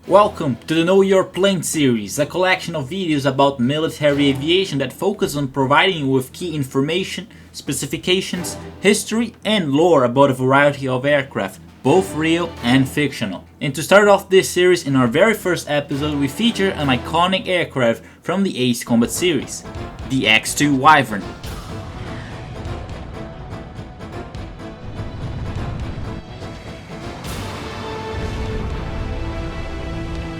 Welcome to the Know Your Plane series, a collection of videos about military aviation that focus on providing you with key information, specifications, history and lore about a variety of aircraft, both real and fictional. And to start off this series, in our very first episode we feature an iconic aircraft from the Ace Combat series, the X-02 Wyvern.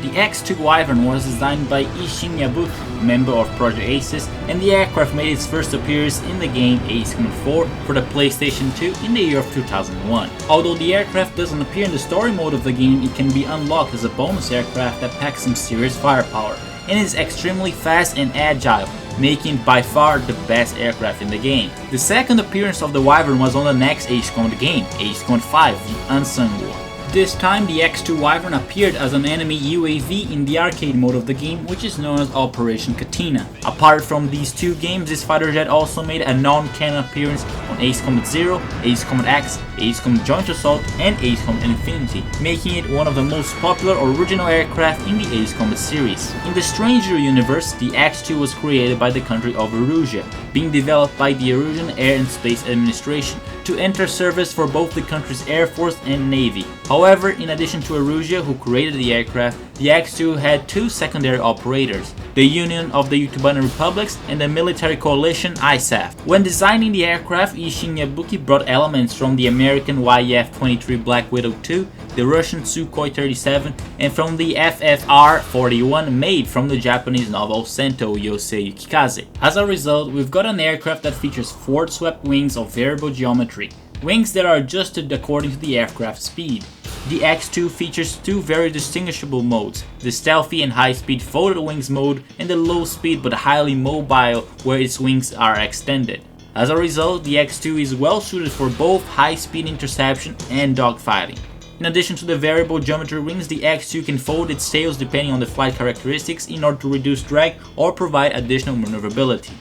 The X-02 Wyvern was designed by Isshin Yabuki, member of Project Aces, and the aircraft made its first appearance in the game Ace Combat 4 for the PlayStation 2 in the year of 2001. Although the aircraft doesn't appear in the story mode of the game, it can be unlocked as a bonus aircraft that packs some serious firepower, and is extremely fast and agile, making it by far the best aircraft in the game. The second appearance of the Wyvern was on the next Ace Combat game, Ace Combat 5, the Unsung War. This time the X-02 Wyvern appeared as an enemy UAV in the arcade mode of the game, which is known as Operation Katina. Apart from these two games, this fighter jet also made a non-canon appearance on Ace Combat 0, Ace Combat X, Ace Combat Joint Assault, and Ace Combat Infinity, making it one of the most popular original aircraft in the Ace Combat series. In the Strangereal universe, the X-02 was created by the country of Erusia, being developed by the Erusian Air and Space Administration to enter service for both the country's Air Force and Navy. However, in addition to Erusia, who created the aircraft, the X-02 had two secondary operators, the Union of the Yugoslav Republics and the military coalition ISAF. When designing the aircraft, Isshin Yabuki brought elements from the American YF-23 Black Widow II, the Russian Sukhoi 37, and from the FFR-41 made from the Japanese novel Sento Yosei Yukikaze. As a result, we've got an aircraft that features forward-swept wings of variable geometry, wings that are adjusted according to the aircraft's speed. The X-02 features two very distinguishable modes, the stealthy and high-speed folded wings mode and the low-speed but highly mobile where its wings are extended. As a result, the X-02 is well suited for both high-speed interception and dogfighting. In addition to the variable geometry wings, the X-02 can fold its tails depending on the flight characteristics in order to reduce drag or provide additional maneuverability.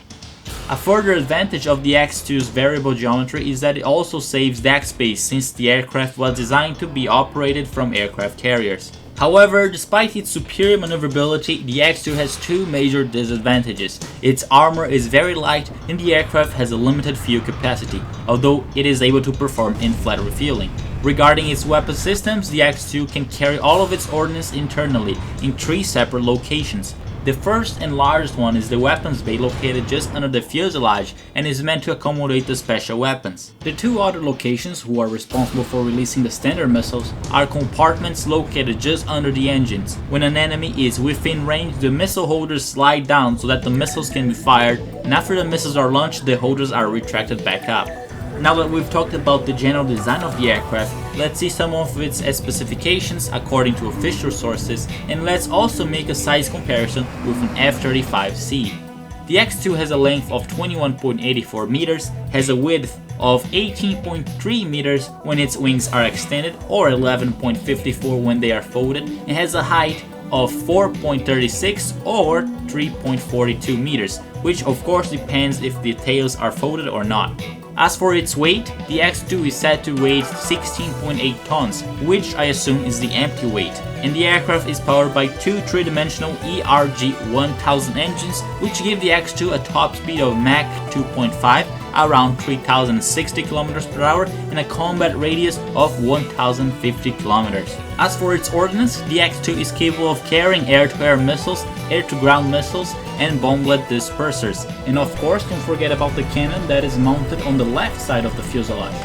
A further advantage of the X-02's variable geometry is that it also saves deck space since the aircraft was designed to be operated from aircraft carriers. However, despite its superior maneuverability, the X-02 has two major disadvantages. Its armor is very light and the aircraft has a limited fuel capacity, although it is able to perform in-flight refueling. Regarding its weapon systems, the X-02 can carry all of its ordnance internally in three separate locations. The first and largest one is the weapons bay located just under the fuselage and is meant to accommodate the special weapons. The two other locations, who are responsible for releasing the standard missiles, are compartments located just under the engines. When an enemy is within range, the missile holders slide down so that the missiles can be fired, and after the missiles are launched, the holders are retracted back up. Now that we've talked about the general design of the aircraft, let's see some of its specifications according to official sources, and let's also make a size comparison with an F-35C. The X-02 has a length of 21.84 meters, has a width of 18.3 meters when its wings are extended or 11.54 when they are folded, and has a height of 4.36 or 3.42 meters, which of course depends if the tails are folded or not. As for its weight, the X-02 is said to weigh 16.8 tons, which I assume is the empty weight, and the aircraft is powered by two three-dimensional ERG-1000 engines, which give the X-02 a top speed of Mach 2.5, around 3060 km per hour, and a combat radius of 1050 km. As for its ordnance, the X-02 is capable of carrying air-to-air missiles, air-to-ground missiles, and bomblet dispersers. And of course, don't forget about the cannon that is mounted on the left side of the fuselage.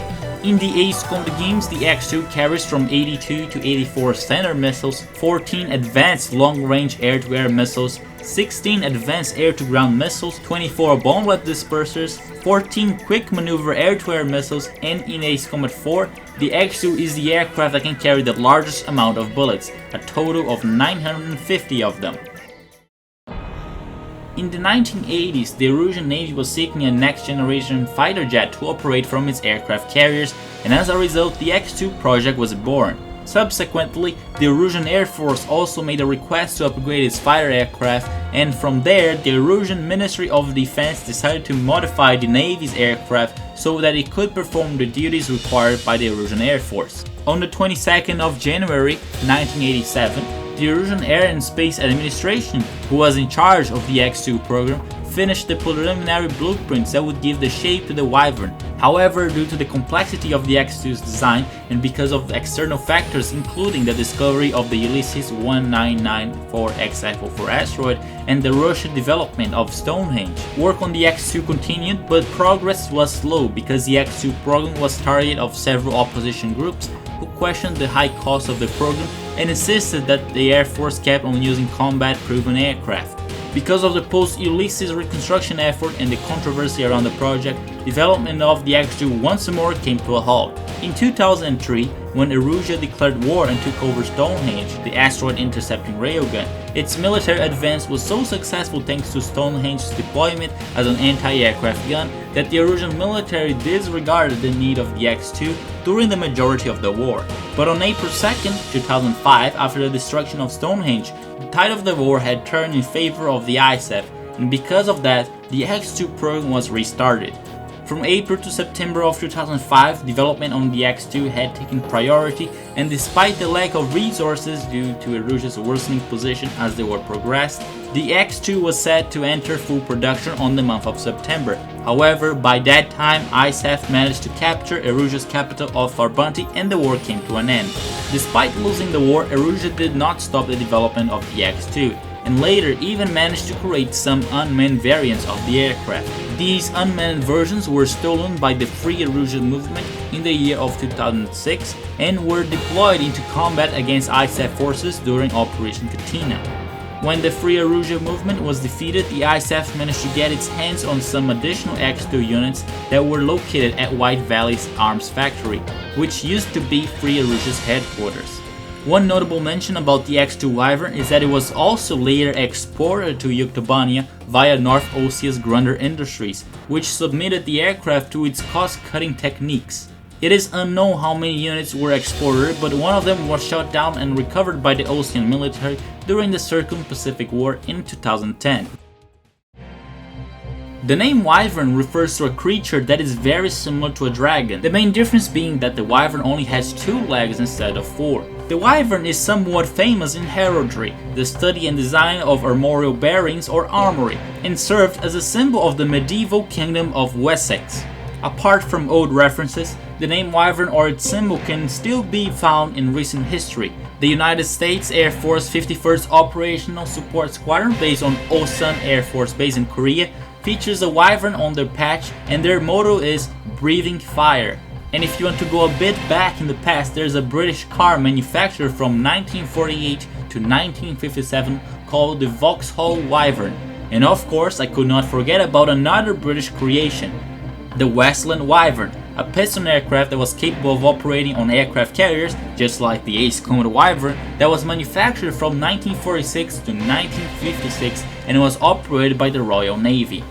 In the Ace Combat games, the X-02 carries from 82 to 84 standard missiles, 14 advanced long-range air-to-air missiles, 16 advanced air-to-ground missiles, 24 bomblet dispersers, 14 quick maneuver air-to-air missiles, and in Ace Combat 4, the X-02 is the aircraft that can carry the largest amount of bullets, a total of 950 of them. In the 1980s, the Erusian Navy was seeking a next-generation fighter jet to operate from its aircraft carriers, and as a result, the X-02 project was born. Subsequently, the Erusian Air Force also made a request to upgrade its fighter aircraft, and from there, the Erusian Ministry of Defense decided to modify the Navy's aircraft so that it could perform the duties required by the Erusian Air Force. On the 22nd of January 1987, the Erusian Air and Space Administration, who was in charge of the X-02 program, finished the preliminary blueprints that would give the shape to the Wyvern. However, due to the complexity of the X-02's design and because of external factors including the discovery of the Ulysses 1994 X-04 asteroid and the Russian development of Stonehenge, work on the X-02 continued, but progress was slow because the X-02 program was target of several opposition groups who questioned the high cost of the program and insisted that the Air Force kept on using combat-proven aircraft. Because of the post-Ulysses reconstruction effort and the controversy around the project, development of the X-02 once more came to a halt. In 2003, when Erusia declared war and took over Stonehenge, the asteroid intercepting railgun, its military advance was so successful thanks to Stonehenge's deployment as an anti-aircraft gun that the Erusian military disregarded the need of the X-02 during the majority of the war. But on April 2, 2005, after the destruction of Stonehenge, the tide of the war had turned in favor of the ISAF, and because of that, the X-02 program was restarted. From April to September of 2005, development on the X-02 had taken priority, and despite the lack of resources due to Erusia's worsening position as the war progressed, the X-02 was set to enter full production on the month of September. However, by that time, ISAF managed to capture Erusia's capital of Farbanti and the war came to an end. Despite losing the war, Erusia did not stop the development of the X-02, and later even managed to create some unmanned variants of the aircraft. These unmanned versions were stolen by the Free Erusian movement in the year of 2006 and were deployed into combat against ISAF forces during Operation Katina. When the Free Erusian movement was defeated, the ISAF managed to get its hands on some additional X-02 units that were located at White Valley's arms factory, which used to be Free Erusia's headquarters. One notable mention about the X-02 Wyvern is that it was also later exported to Yuktobania via North Osea's Grunder Industries, which submitted the aircraft to its cost-cutting techniques. It is unknown how many units were exported, but one of them was shot down and recovered by the Osean military during the Circum-Pacific War in 2010. The name Wyvern refers to a creature that is very similar to a dragon, the main difference being that the Wyvern only has 2 legs instead of 4. The Wyvern is somewhat famous in heraldry, the study and design of armorial bearings or armory, and served as a symbol of the medieval kingdom of Wessex. Apart from old references, the name Wyvern or its symbol can still be found in recent history. The United States Air Force 51st Operational Support Squadron, based on Osan Air Force Base in Korea, features a Wyvern on their patch, and their motto is "Breathing Fire." And if you want to go a bit back in the past, there's a British car manufactured from 1948 to 1957 called the Vauxhall Wyvern. And of course, I could not forget about another British creation, the Westland Wyvern, a piston aircraft that was capable of operating on aircraft carriers, just like the Ace-Comet Wyvern, that was manufactured from 1946 to 1956 and was operated by the Royal Navy.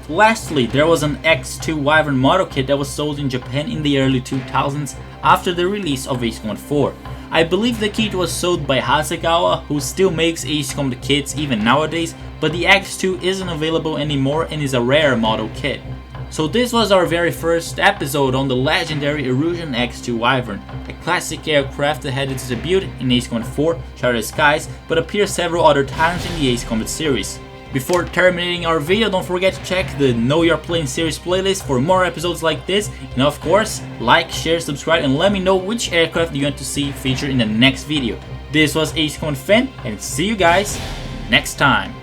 Lastly, there was an X-02 Wyvern model kit that was sold in Japan in the early 2000s after the release of Ace-Comet 4. I believe the kit was sold by Hasegawa, who still makes Ace-Comet kits even nowadays, but the X-02 isn't available anymore and is a rare model kit. So this was our very first episode on the legendary Erusian X-02 Wyvern, a classic aircraft that had its debut in Ace-Comet 4, Shattered Skies, but appeared several other times in the Ace-Comet series. Before terminating our video, don't forget to check the Know You're Playing series playlist for more episodes like this, and of course, like, share, subscribe, and let me know which aircraft you want to see featured in the next video. This was Ace-Comet Finn, and see you guys next time.